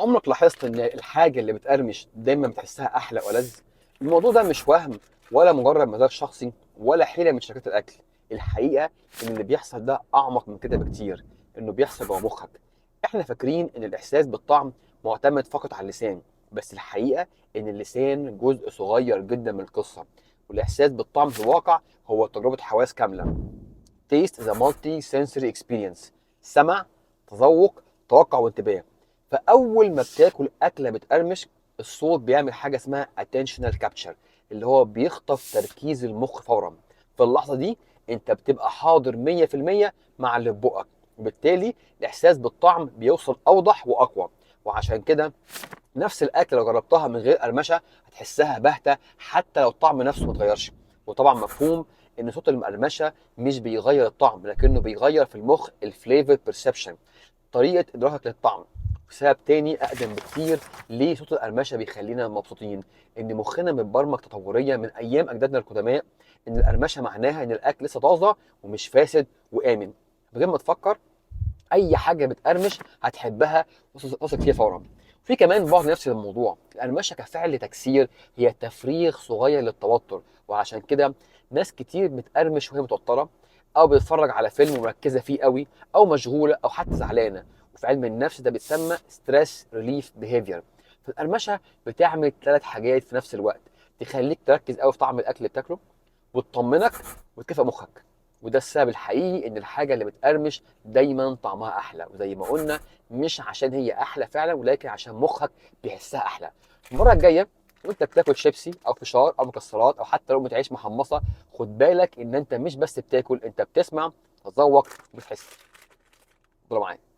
عمرك لاحظت ان الحاجه اللي بتقرمش دايما بتحسها احلى والذ؟ الموضوع ده مش وهم ولا مجرد مزاج شخصي ولا حيله من شركات الاكل. الحقيقه ان اللي بيحصل ده اعمق من كده بكتير، انه بيحصل جوه مخك. احنا فاكرين ان الاحساس بالطعم معتمد فقط على اللسان، بس الحقيقه ان اللسان جزء صغير جدا من القصه، والاحساس بالطعم في الواقع هو تجربه حواس كامله. Taste is a multi-sensory experience. سمع، تذوق، توقع وانتباه. فأول ما بتاكل أكلة بتقرمش، الصوت بيعمل حاجة اسمها attentional capture، اللي هو بيخطف تركيز المخ فورا. في اللحظة دي أنت بتبقى حاضر 100% مع اللي في بقك، وبالتالي الإحساس بالطعم بيوصل أوضح وأقوى. وعشان كده نفس الاكل لو جربتها من غير قرمشه هتحسها باهته حتى لو الطعم نفسه ما اتغيرش. وطبعا مفهوم ان صوت المقرمشه مش بيغير الطعم، لكنه بيغير في المخ الفليفر بيرسبشن، طريقه ادراكك للطعم. سبب تاني اقدم بكتير ليه صوت القرمشه بيخلينا مبسوطين، ان مخنا متبرمج تطوريا من ايام اجدادنا القدماء ان القرمشه معناها ان الاكل لسه طازه ومش فاسد وامن. من غير ما تفكر، اي حاجه بتقرمش هتحبها وتثق فيها فورا. في كمان بعض نفس الموضوع، القرمشه كفعل تكسير هي تفريغ صغير للتوتر، وعشان كده ناس كتير بتقرمش وهي متوتره، او بتتفرج على فيلم مركزه فيه قوي، او مشغوله، او حتى زعلانه. وفي علم النفس ده بيتسمى ستريس ريليف بيهيفير. فالقرمشه بتعمل 3 حاجات في نفس الوقت: تخليك تركز قوي في طعم الاكل اللي بتاكله، وتطمنك، وتكافئ مخك. وده السبب الحقيقي ان الحاجه اللي بتقرمش دايما طعمها احلى، وزي ما قلنا مش عشان هي احلى فعلا، ولكن عشان مخك بيحسها احلى. المره الجايه وانت بتاكل شيبسي او فشار او مكسرات او حتى لقمه عيش محمصه، خد بالك ان انت مش بس بتاكل، انت بتسمع، تتذوق، وبتحس. اتفضلوا معايا.